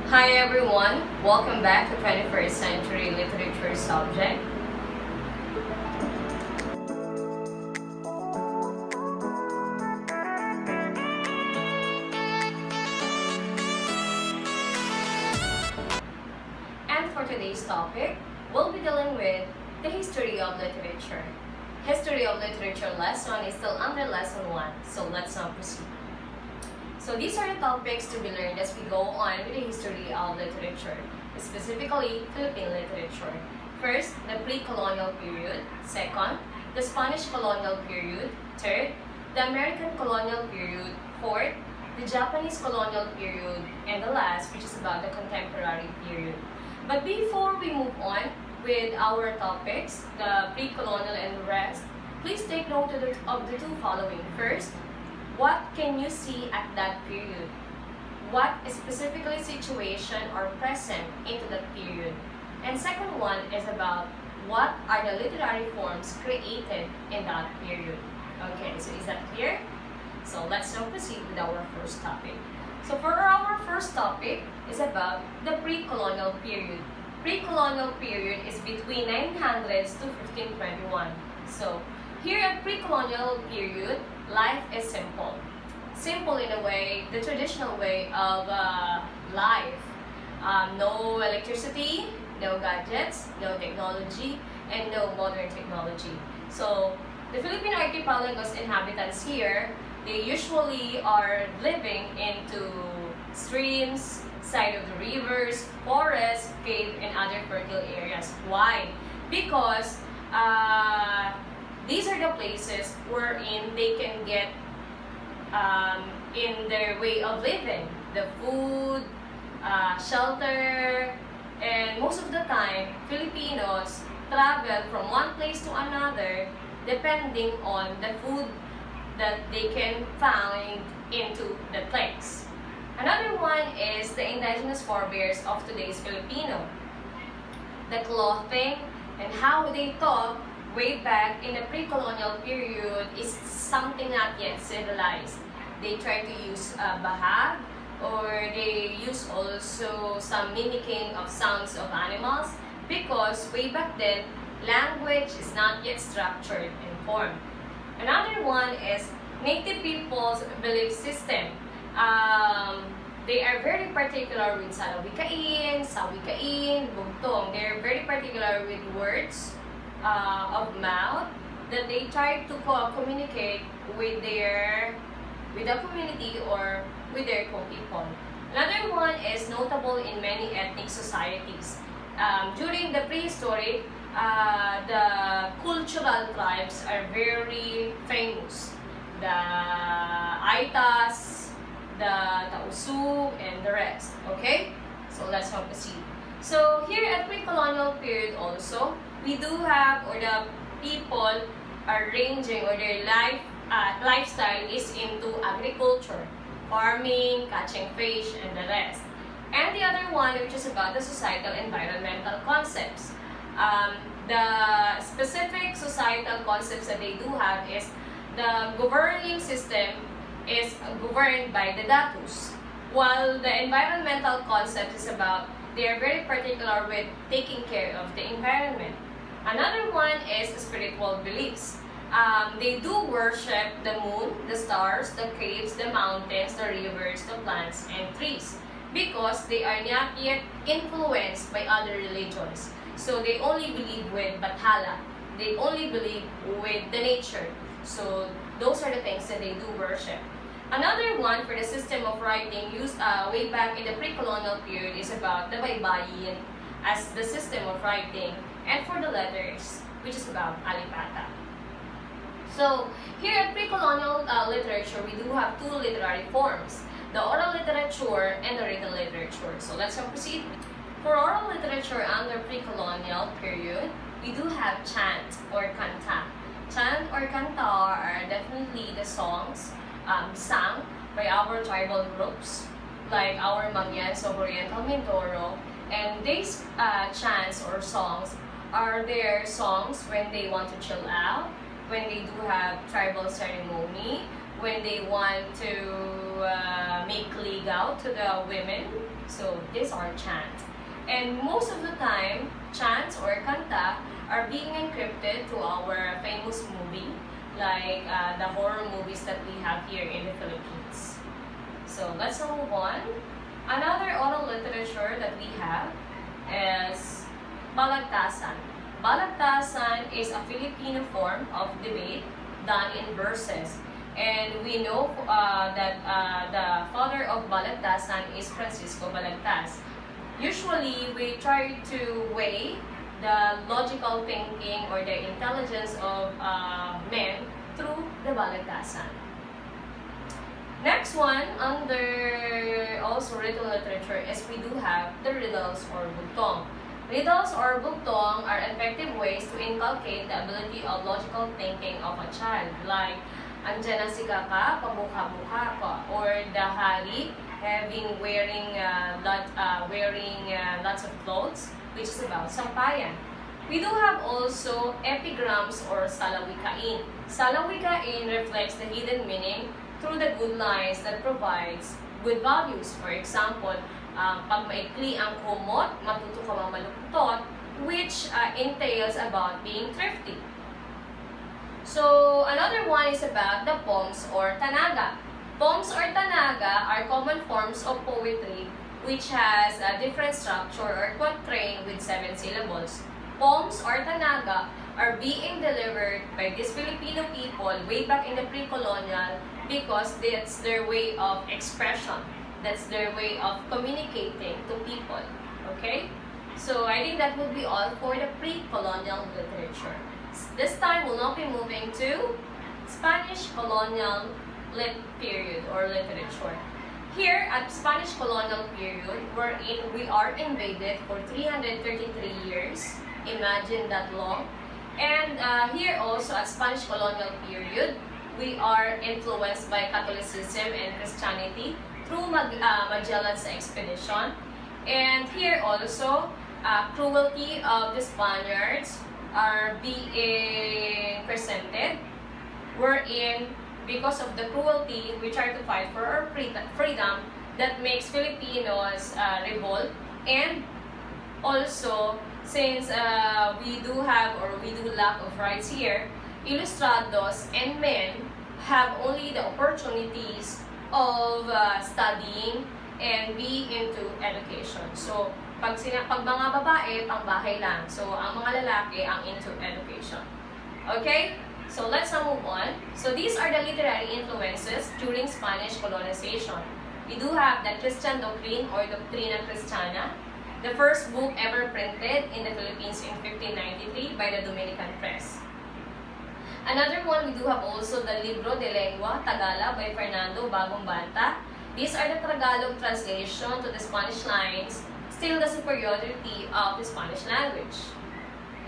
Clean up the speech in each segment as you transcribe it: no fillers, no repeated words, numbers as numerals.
Hi everyone, welcome back to 21st Century Literature subject. And for today's topic, we'll be dealing with the history of literature. History of literature lesson is still under lesson 1, so let's now proceed. So these are the topics to be learned as we go on with the history of literature, specifically Philippine literature. First, the pre-colonial period. Second, the Spanish colonial period. Third, the American colonial period. Fourth, the Japanese colonial period. And the last, which is about the contemporary period. But before we move on with our topics, the pre-colonial and the rest, please take note of the two following. First, what can you see at that period? What specifically situation or present into that period? And second one is about what are the literary forms created in that period? Okay, so is that clear? So let's now proceed with our first topic. So for our first topic is about the pre-colonial period. Pre-colonial period is between 900s to 1521. So here at pre-colonial period, life is simple. Simple in a way, the traditional way of life. No electricity, no gadgets, no technology, and no modern technology. So the Philippine archipelago's inhabitants here, they usually are living into streams, side of the rivers, forests, cave, and other fertile areas. Why? Because these are the places wherein they can get in their way of living, the food, shelter, and most of the time, Filipinos travel from one place to another depending on the food that they can find into the place. Another one is the indigenous forebears of today's Filipino. The clothing and how they talk way back in the pre-colonial period is something not yet civilized. They try to use bahag, or they use also some mimicking of sounds of animals, because way back then, language is not yet structured and formed. Another one is native people's belief system. They are very particular with salawikain, sawikain, bugtong. They are very particular with words of mouth that they try to communicate with the community or with their co-people. Another one is notable in many ethnic societies. During the prehistoric, the cultural tribes are very famous. The Aitas, the Tausug, and the rest. Okay? So let's now proceed. So here at pre-colonial period also, we do have, or the people are ranging, or their lifestyle is into agriculture, farming, catching fish, and the rest. And the other one, which is about the societal environmental concepts. The specific societal concepts that they do have is the governing system is governed by the datus, while the environmental concept is about they are very particular with taking care of the environment. Another one is spiritual beliefs. They do worship the moon, the stars, the caves, the mountains, the rivers, the plants, and trees, because they are not yet influenced by other religions. So they only believe with Bathala. They only believe with the nature. So those are the things that they do worship. Another one for the system of writing used way back in the pre-colonial period is about the baybayin as the system of writing, and for the letters, which is about alipata. So here at pre-colonial literature, we do have two literary forms, the oral literature and the written literature. So let's now proceed. For oral literature under pre-colonial period, we do have chant or kanta. Chant or kanta are definitely the songs sung by our tribal groups, like our Marianne of Oriental Mindoro, and these chants or songs are their songs when they want to chill out, when they do have tribal ceremony, when they want to make ligaw to the women. So these are chant. And most of the time, chants or kanta are being encrypted to our famous movie, like the horror movies that we have here in the Philippines. So let's now move on. Another oral literature that we have is balagtasan. Balagtasan is a Filipino form of debate done in verses. And we know that the father of balagtasan is Francisco Balagtas. Usually, we try to weigh the logical thinking or the intelligence of men through the balagtasan. Next one, under also written literature, is we do have the riddles or bugtong. Riddles or bugtong are effective ways to inculcate the ability of logical thinking of a child. Like, andyan na si kaka, pabuka-buka ko. Or the hari, wearing lots of clothes, which is about sampayan. We do have also epigrams or salawikain. Salawikain reflects the hidden meaning through the good lines that provides good values. For example, pag maikli ang kumot, matuto ka mamaluktot, which entails about being thrifty. So, another one is about the poems or tanaga. Poems or tanaga are common forms of poetry which has a different structure or quatrain with 7 syllables. Poems or tanaga are being delivered by these Filipino people way back in the pre-colonial because that's their way of expression. That's their way of communicating to people. Okay? So I think that would be all for the pre-colonial literature. This time we'll now be moving to Spanish colonial period or literature. Here at Spanish colonial period, we are invaded for 333 years. Imagine that long. And here also at Spanish colonial period, we are influenced by Catholicism and Christianity through Magellan's expedition. And here also, cruelty of the Spaniards are being presented, wherein because of the cruelty, we try to fight for our freedom that makes Filipinos revolt. And also, since we do lack of rights here, ilustrados and men have only the opportunities of studying and being into education. So, pag mga babae, pangbahay lang. So, ang mga lalaki ang into education. Okay? So let's now move on. So these are the literary influences during Spanish colonization. We do have the Christian doctrine or Doctrina Christiana, the first book ever printed in the Philippines in 1593 by the Dominican Press. Another one, we do have also the Libro de Lengua Tagala by Fernando Bagong Banta. These are the Tagalog translation to the Spanish lines, still the superiority of the Spanish language.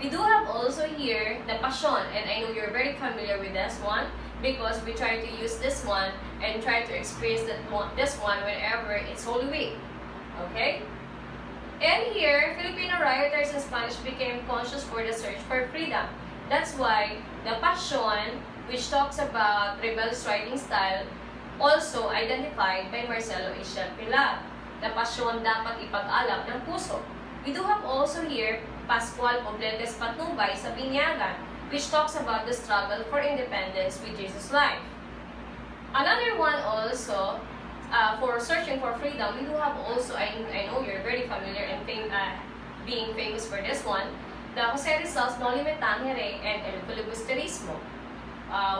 We do have also here the Passion, and I know you're very familiar with this one because we try to use this one and try to experience this one whenever it's Holy Week. Okay? And here, Filipino writers in Spanish became conscious for the search for freedom. That's why the Passion, which talks about rebellious writing style, also identified by Marcelo Ixchel Pilar. The Passion dapat ipag-alab ng puso. We do have also here Pascual Pobletes Patnubay sa Binyagan, which talks about the struggle for independence with Jesus' life. Another one also, for searching for freedom, we do have also, I know you're very familiar and being famous for this one, the Jose Rizal's No Limitangere and El Filibusterismo,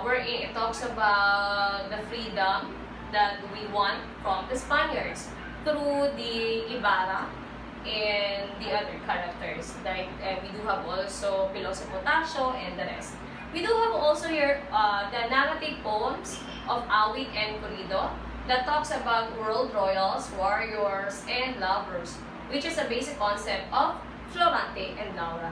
wherein it talks about the freedom that we want from the Spaniards through the Ibarra and the other characters. Like we do have also Piloso Potasio and the rest. We do have also here the narrative poems of Awit and Corrido that talks about world royals, warriors, and lovers, which is a basic concept of Florante and Laura.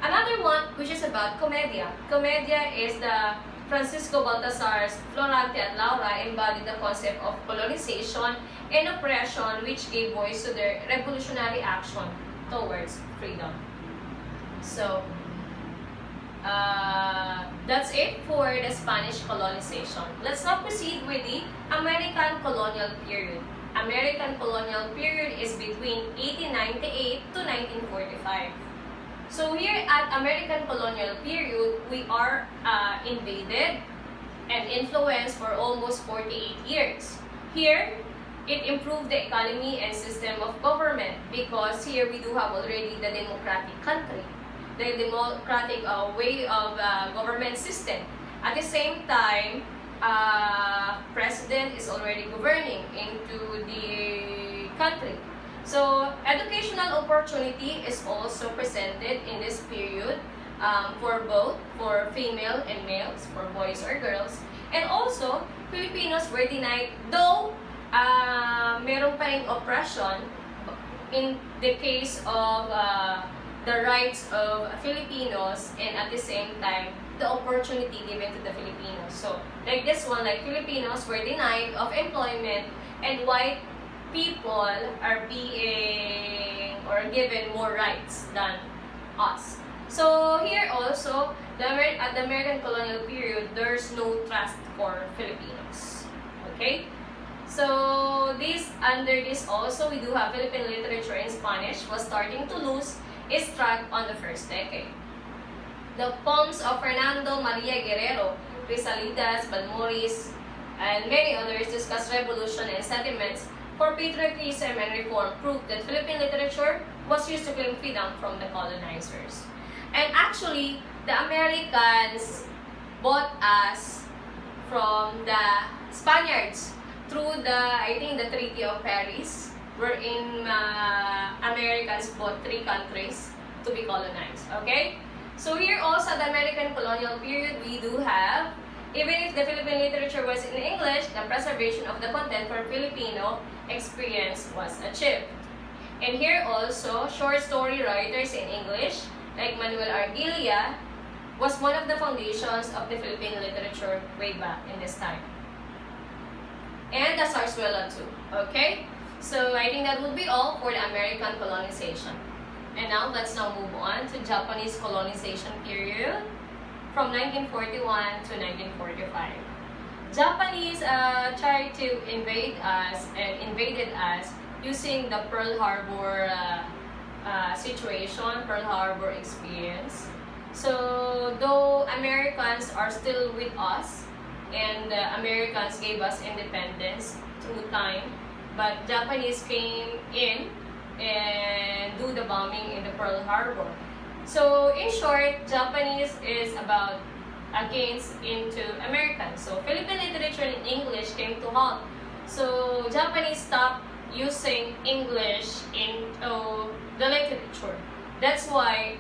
Another one which is about Comedia. Comedia is the Francisco Baltasar's Florante and Laura embodied the concept of colonization and oppression, which gave voice to their revolutionary action towards freedom. So, That's it for the Spanish colonization. Let's now proceed with the American colonial period. American colonial period is between 1898 to 1945. So here at American colonial period, we are invaded and influenced for almost 48 years. Here, it improved the economy and system of government because here we do have already the democratic country, the democratic way of government system. At the same time, president is already governing into the country. So educational opportunity is also presented in this period for both, for female and males, for boys or girls. And also, Filipinos were denied, though meron pa ring oppression in the case of the rights of Filipinos, and at the same time, the opportunity given to the Filipinos. So, like this one, like Filipinos were denied of employment, and white people are being or given more rights than us. So, here also, at the American colonial period, there's no trust for Filipinos. Okay? So, under this also, we do have Philippine literature in Spanish was starting to lose its track on the first decade. The poems of Fernando Maria Guerrero, Rizalidas, Balmores, and many others discuss revolution and sentiments for patriotism and reform prove that Philippine literature was used to claim freedom from the colonizers. And actually, the Americans bought us from the Spaniards through I think the Treaty of Paris, wherein Americans bought 3 countries to be colonized. Okay? So here also, the American colonial period, we do have, even if the Philippine literature was in English, the preservation of the content for Filipino experience was achieved. And here also, short story writers in English, like Manuel Argilia, was one of the foundations of the Philippine literature way back in this time. And the Zarzuela too. Okay? So I think that would be all for the American colonization. And now let's now move on to Japanese colonization period from 1941 to 1945. Japanese tried to invaded us using the Pearl Harbor situation, Pearl Harbor experience. So though Americans are still with us, and Americans gave us independence through time, but Japanese came in and do the bombing in the Pearl Harbor. So in short, Japanese is about against into Americans. So Philippine literature in English came to halt. So Japanese stopped using English into the literature. That's why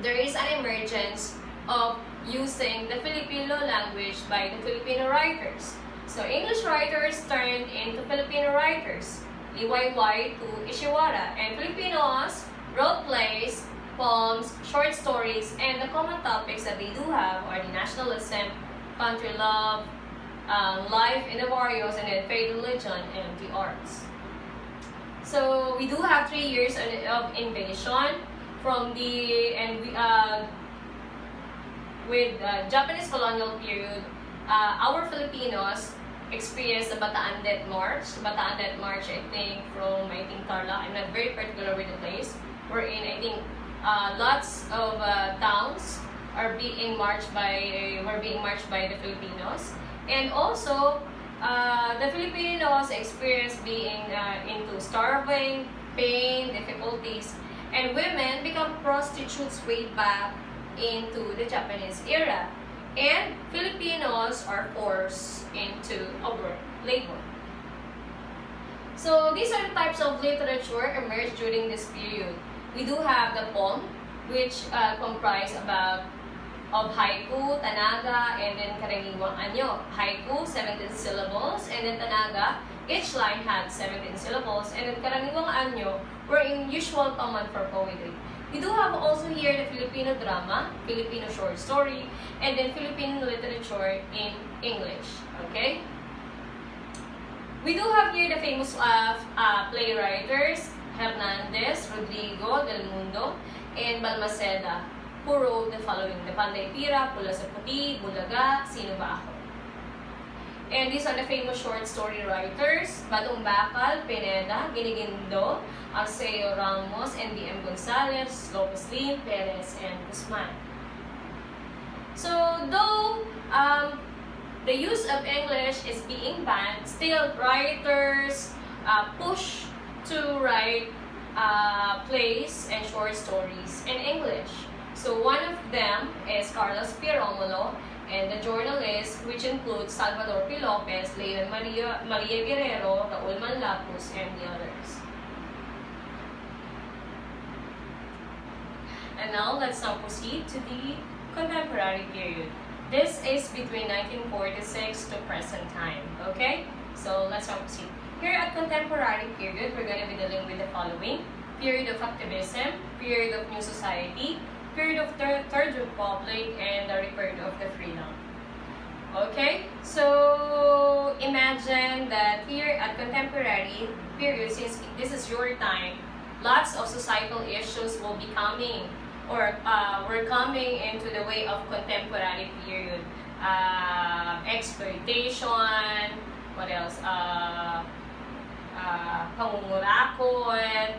there is an emergence of using the Filipino language by the Filipino writers. So English writers turned into Filipino writers, Liwayway to Ishiwara, and Filipinos wrote plays, poems, short stories, and the common topics that they do have are the nationalism, country love, life in the barrios, and then faith, religion, and the arts. So we do have 3 years of invasion from with Japanese colonial period. Our Filipinos experienced the Bataan Death March. Bataan Death March, I think, from Tarlac. I'm not very particular with the place. Wherein I think lots of towns are being marched by the Filipinos, and also the Filipinos experienced being into starving, pain, difficulties, and women become prostitutes way back into the Japanese era. And Filipinos are forced into labor. So these are the types of literature emerged during this period. We do have the poem, which comprise of haiku, tanaga, and then karaniwang anyo. Haiku, 17 syllables, and then tanaga, each line had 17 syllables, and then karaniwang anyo were in usual common for poetry. We do have also here the Filipino drama, Filipino short story, and then Filipino literature in English. Okay? We do have here the famous playwriters, Hernandez, Rodrigo, Del Mundo, and Balmaceda, who wrote the following? The Panday Pira, Pula sa Puti, Bulaga, Sino Ba Ako? And these are the famous short story writers: Badong Bakal, Pineda, Ginigindo, Arceo Ramos, N.B.M. Gonzalez, Lopez Lin, Perez, and Guzman. So, though the use of English is being banned, still writers push to write plays and short stories in English. So, one of them is Carlos P. Romulo, and the journalists, which include Salvador P. Lopez, Leon Maria Guerrero, Raul Manlapus, and the others. And now, let's now proceed to the contemporary period. This is between 1946 to present time, okay? So, let's now proceed. Here at contemporary period, we're going to be dealing with the following: period of activism, period of new society, period of Third Republic, and the return of the freedom. Okay, so imagine that here at contemporary period, since this is your time, lots of societal issues will be coming, or we're coming into the way of contemporary period. Exploitation, what else? Pangungurakot,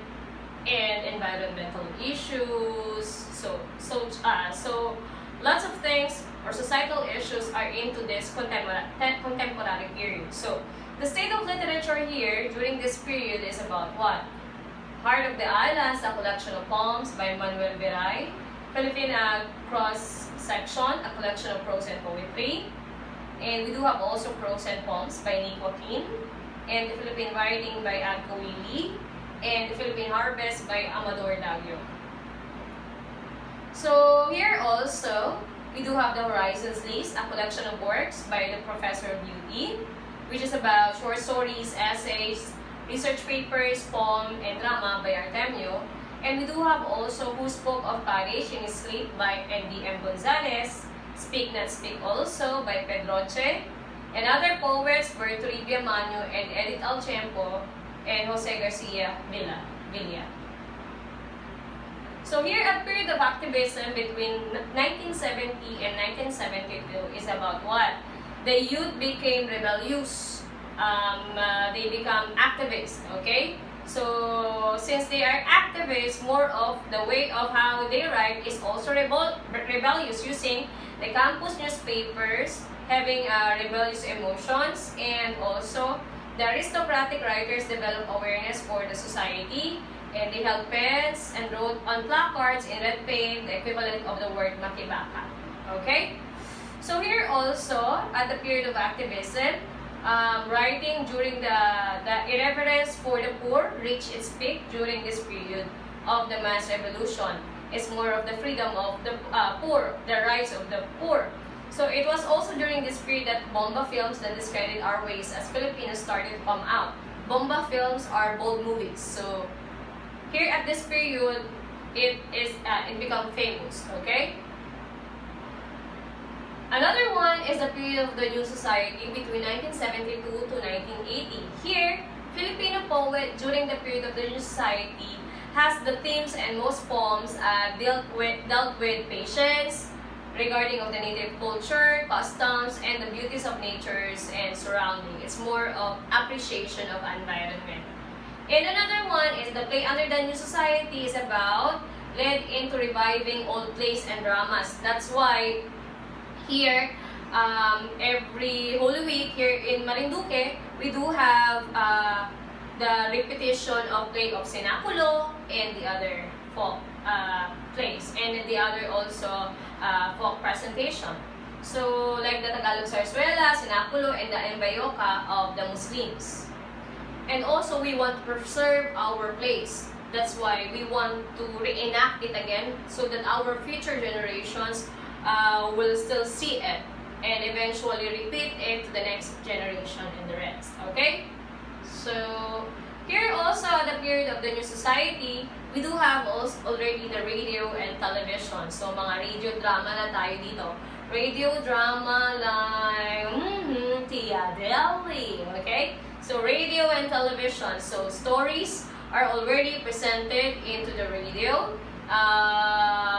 and environmental issues. So lots of things or societal issues are into this contemporary period. So the state of literature here during this period is about what? Heart of the Islands, a collection of poems by Manuel Viray. Philippine Cross Section, a collection of prose and poetry. And we do have also prose and poems by Nick Joaquin. And the Philippine Writing by Agco Willie. And the Philippine Harvest by Amador Daguio. So here also, we do have the Horizons List, a collection of works by the Professor of Beauty, which is about short stories, essays, research papers, poem, and drama by Artemio. And we do have also Who Spoke of Courage in His Sleep by N.B.M. Gonzalez, Speak Not Speak Also by Pedroche, and other poets were Toribio Manio and Edith Alchempo and Jose Garcia Villa. So here at period of activism between 1970 and 1972 is about what? The youth became rebellious. They become activists, okay? So since they are activists, more of the way of how they write is also rebellious, using the campus newspapers, having rebellious emotions, and also the aristocratic writers develop awareness for the society, and they held pens and wrote on placards in red paint the equivalent of the word makibaka. Okay? So here also, at the period of activism, writing during the irreverence for the poor reached its peak during this period of the mass revolution. It's more of the freedom of the poor, the rights of the poor. So it was also during this period that bomba films that discredit our ways as Filipinos started to come out. Bomba films are bold movies. So here at this period, it became famous. Okay. Another one is the period of the New Society between 1972 to 1980. Here, Filipino poet during the period of the New Society has the themes and most poems dealt with patience, regarding of the native culture, customs, and the beauties of natures and surrounding. It's more of appreciation of environment. And another one is the play under the New Society is about led into reviving old plays and dramas. That's why here, every Holy Week here in Marinduque, we do have the repetition of play of Senaculo and the other folk plays, and the other also folk presentation. So, like the Tagalog Zarzuela, Senaculo, and the Embayoka of the Muslims. And also, we want to preserve our plays. That's why we want to reenact it again so that our future generations will still see it and eventually repeat it to the next generation and the rest. Okay? So, here also at the period of the New Society, we do have also already the radio and television. So, mga radio drama na tayo dito. Radio drama like Tia Deli. Okay? So, radio and television. So, stories are already presented into the radio.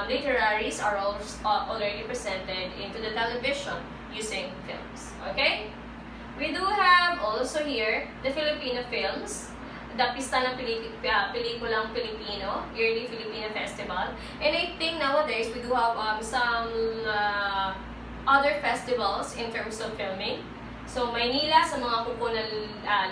literaries are already presented into the television using films. Okay? We do have also here the Filipino films, the Pista ng Pelikulang Pilipino, Yearly Filipino Festival. And I think nowadays we do have some other festivals in terms of filming. So Maynila sa mga kuko ng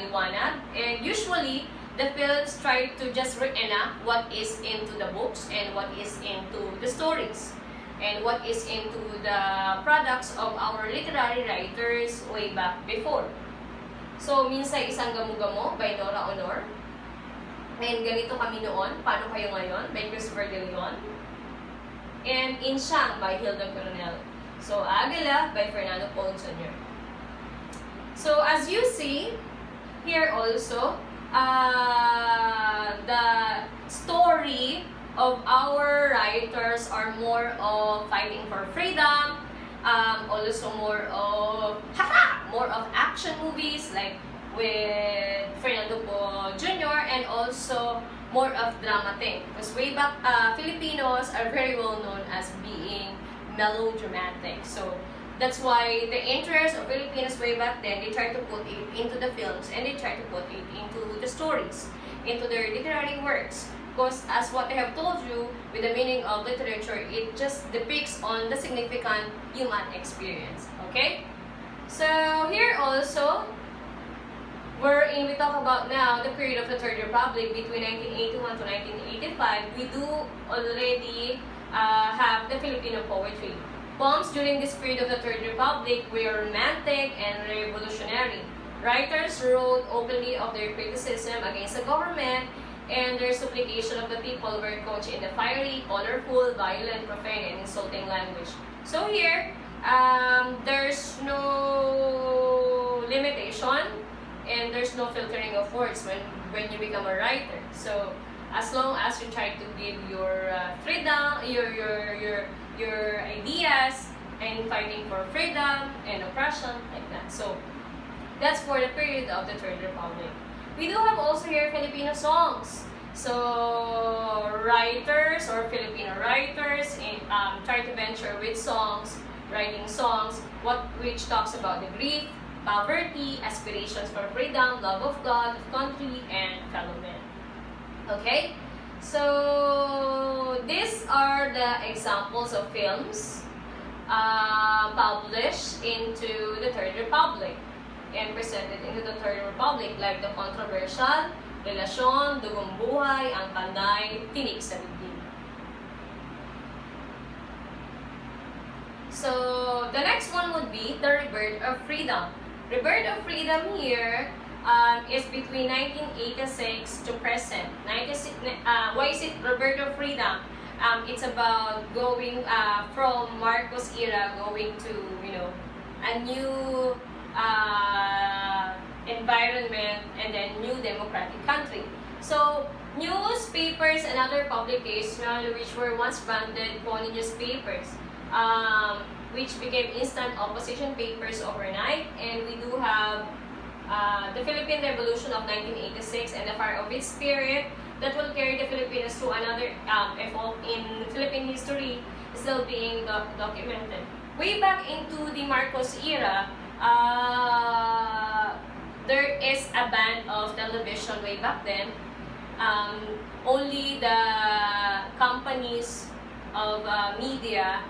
liwanag. And usually, the films try to just reenact what is into the books and what is into the stories and what is into the products of our literary writers way back before. So, minsan Isang Gamo-Gamo by Nora Honor. And Ganito Kami Noon, Paano Kayo Ngayon by Christopher De Leon. And Insyang by Hilda Coronel. So, Agila by Fernando Paul Jr. So, as you see, here also, the story of our writers are more of fighting for freedom, also more of action movies like with Fernando Po Jr. and also more of dramatic. Because way back, Filipinos are very well known as being melodramatic. So that's why the interest of Filipinos way back then, they try to put it into the films and they try to put it into the stories, into their literary works. Because as what I have told you, with the meaning of literature, it just depicts on the significant human experience. Okay? So here also, wherein we talk about now the period of the Third Republic between 1981 to 1985, we do already have the Filipino poetry. Poems during this period of the Third Republic were romantic and revolutionary. Writers wrote openly of their criticism against the government, and their supplication of the people were couched in the fiery, colorful, violent, profane, and insulting language. So here, there's no limitation and there's no filtering of words when you become a writer. So as long as you try to give your freedom, your ideas, and fighting for freedom and oppression, like that. So that's for the period of the Third Republic. We do have also here Filipino songs. So writers or Filipino writers try to venture with songs, writing songs, which talks about the grief, poverty, aspirations for freedom, love of God, of country, and fellow men. Okay? So these are the examples of films published into the Third Republic and presented into the Third Republic, like the controversial, Relasyon, Dugong Buhay, Ang Panday, Tinig sa Dibdib. So the next one would be the Rebirth of Freedom. Rebirth of Freedom here is between 1986 to present. Why is it Rebirth of Freedom? It's about going from Marcos era going to a new environment and then new democratic country. So newspapers and other publications which were once branded phony newspapers, which became instant opposition papers overnight, and we do have the Philippine Revolution of 1986 and the fire of its spirit that will carry the Filipinos to another epoch in Philippine history still being documented. Way back into the Marcos era, there is a ban of television way back then. Only the companies of media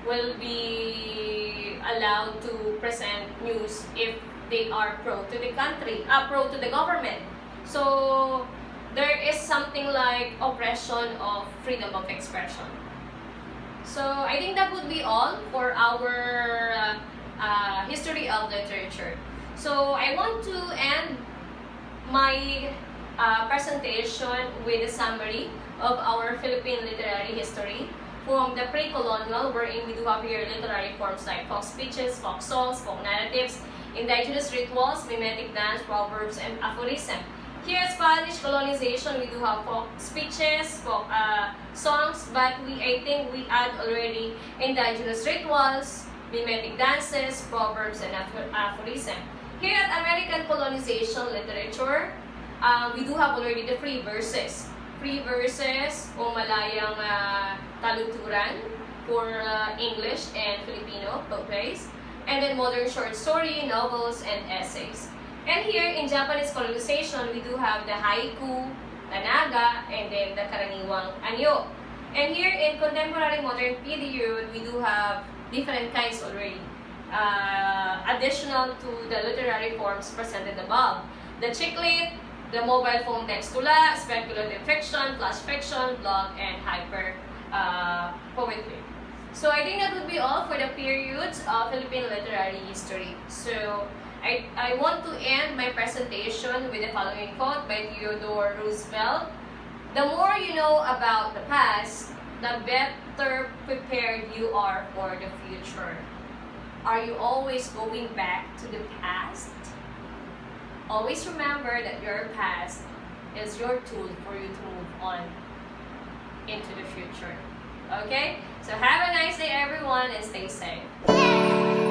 will be allowed to present news if they are pro to the country, pro to the government. So there is something like oppression of freedom of expression. So I think that would be all for our history of literature. So I want to end my presentation with a summary of our Philippine literary history from the pre-colonial, wherein we do have here literary forms like folk speeches, folk songs, folk narratives, indigenous rituals, mimetic dance, proverbs, and aphorism. Here at Spanish colonization, we do have folk speeches, folk songs, but I think we add already indigenous rituals, mimetic dances, proverbs, and aphorism. Here at American colonization literature, we do have already the free verses. free verses o malayang taluturan for English and Filipino, both ways. And then modern short story, novels, and essays. And here in Japanese colonization, we do have the haiku, tanaga, and then the karaniwang anyo. And here in contemporary modern period, we do have different kinds already, additional to the literary forms presented above. The chiclet, the mobile phone text tula, speculative fiction, flash fiction, blog, and hyper poetry. So I think that would be all for the periods of Philippine literary history. So I want to end my presentation with the following quote by Theodore Roosevelt. The more you know about the past, the better prepared you are for the future. Are you always going back to the past? Always remember that your past is your tool for you to move on into the future. Okay? So have a nice day everyone and stay safe.